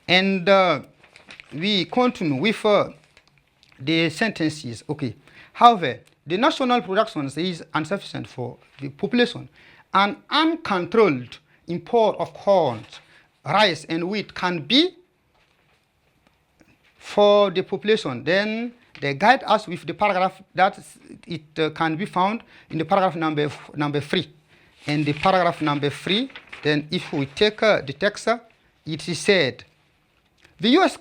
And we continue with the sentences. Okay. However, the national production is insufficient for the population. An uncontrolled import of corn, rice, and wheat can be for the population. Then they guide us with the paragraph that it can be found in the paragraph number 3. And the paragraph number 3, then if we take the text, it is said, the U.S.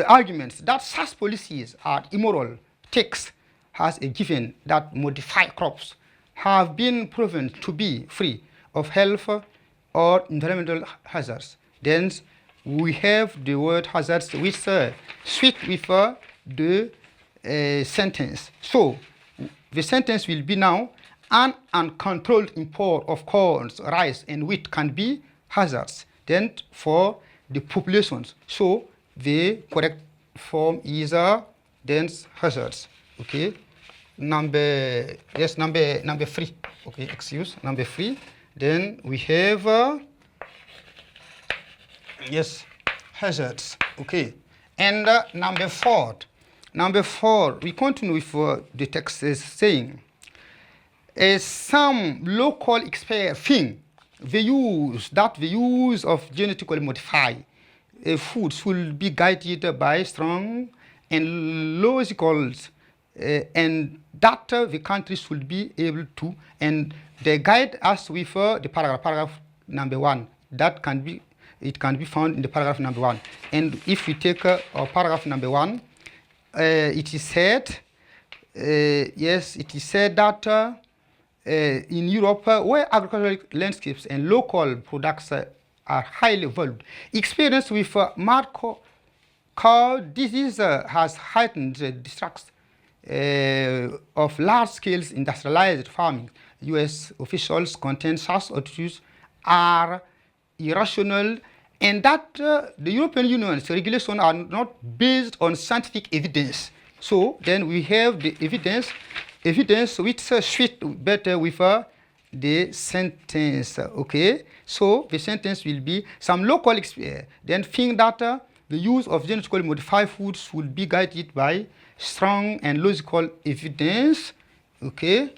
arguments that such policies are immoral text has a given that modified crops have been proven to be free of health or environmental hazards. Then we have the word hazards which fit with the sentence. So the sentence will be now, an uncontrolled import of corn, rice, and wheat can be hazards then for the populations. So the correct form is then hazards. Okay. Number 3. Okay, excuse, number 3. Then we have yes, hazards. Okay. And number 4. Number 4, we continue with the text is saying, some local experts think the use of genetically modified foods should be guided by strong and logical, and that the country should be able to, and they guide us with the paragraph number 1. It can be found in the paragraph number 1. And if we take paragraph number 1, it is said, yes, it is said that in Europe, where agricultural landscapes and local products are highly valued, experience with mad cow disease has heightened the distrust of large-scale industrialized farming. U.S. officials contend such attitudes are irrational, and that the European Union's regulations are not based on scientific evidence. So then we have the evidence which fits better with the sentence. Okay, so the sentence will be, some local experts then think that the use of genetically modified foods will be guided by strong and logical evidence. Okay,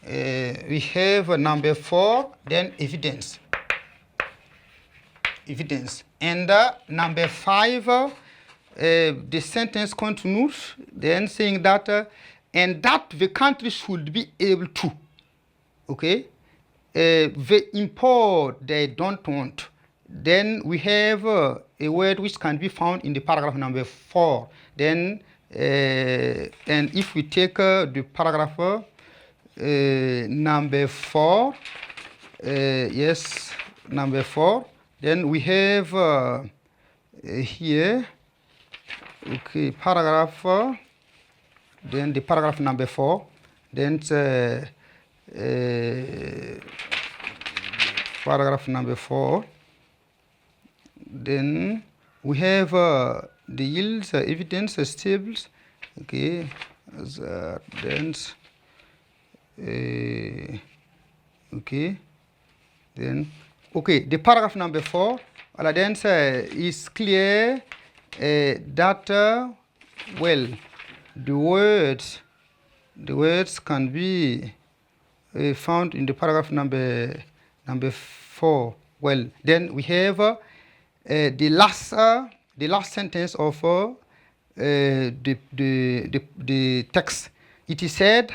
we have number 4, then evidence. And number 5, the sentence continues then saying that and that the country should be able to, okay, the import they don't want. Then we have a word which can be found in the paragraph number 4. Then and if we take the paragraph number 4, yes, number 4, then we have here, okay, paragraph, then the paragraph number 4, then paragraph number 4, then we have the yields, evidence, stables, okay, then, okay, then, okay, the paragraph number 4, then is clear that, well, the words can be found in the paragraph number 4. Well, then we have the last sentence of the text. It is said,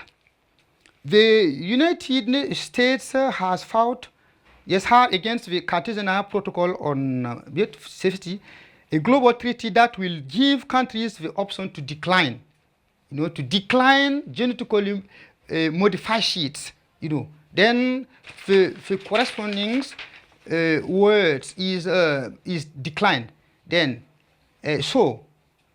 the United States has fought hard against the Cartagena Protocol on safety, a global treaty that will give countries the option to decline, to decline genetically modified seeds, Then the corresponding words is declined. Then, so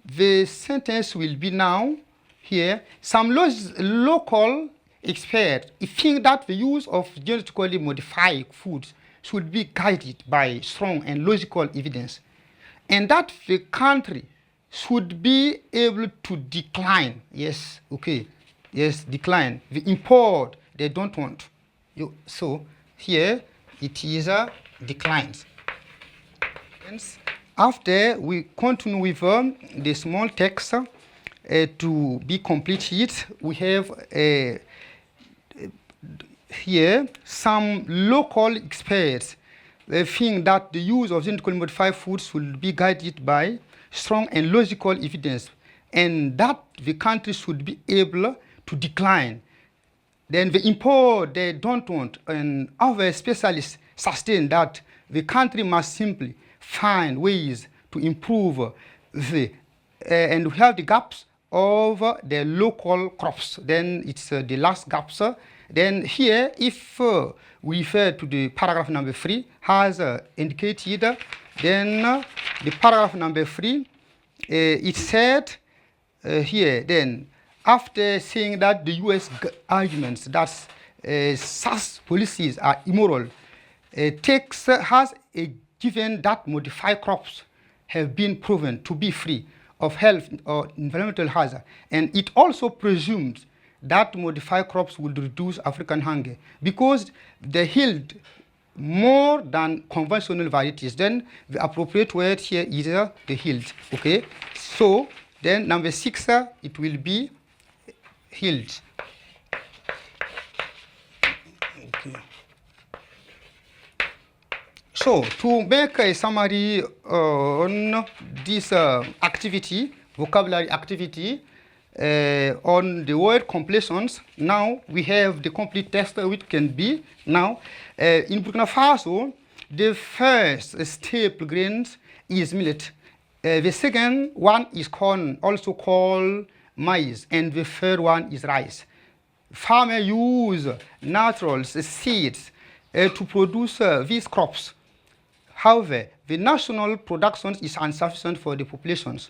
the sentence will be now here. Some local experts think that the use of genetically modified foods should be guided by strong and logical evidence, and that the country should be able to decline. Yes, okay. Yes, decline. The import they don't want. So here it is declines. After we continue with the small text to be completed, we have here some local experts think that the use of genetically modified foods will be guided by strong and logical evidence, and that the country should be able to decline. Then the import they don't want, and other specialists sustain that the country must simply find ways to improve and we have the gaps of the local crops. Then it's the last gaps. Then here, if we refer to the paragraph number 3, has indicated, then the paragraph number 3, it said here, then, after saying that the U.S. arguments that such policies are immoral, text has given that modified crops have been proven to be free of health or environmental hazard, and it also presumes that modified crops will reduce African hunger because they yield more than conventional varieties. Then the appropriate word here is the yield. Okay, so then number 6, it will be yield. Okay. So to make a summary on this activity, vocabulary activity, on the word completions, now we have the complete text which can be now. In Burkina Faso, the first staple grains is millet. The second one is corn, also called maize, and the third one is rice. Farmers use natural seeds to produce these crops. However, the national production is insufficient for the populations.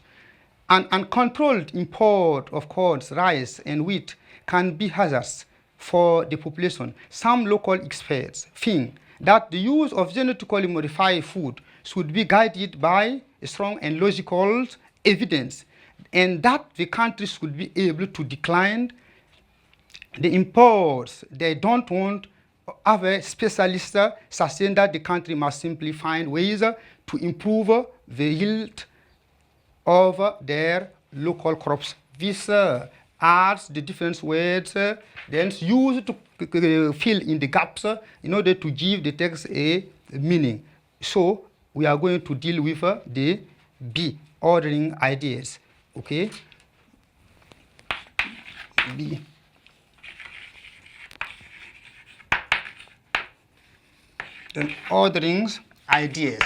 An uncontrolled import of corn, rice, and wheat can be hazardous for the population. Some local experts think that the use of genetically modified food should be guided by strong and logical evidence, and that the country should be able to decline the imports they don't want. Other specialists sustain that the country must simply find ways to improve the yield of their local crops. This adds the different words then used to fill in the gaps in order to give the text a meaning. So we are going to deal with the B, ordering ideas. Okay? B. Then ordering ideas.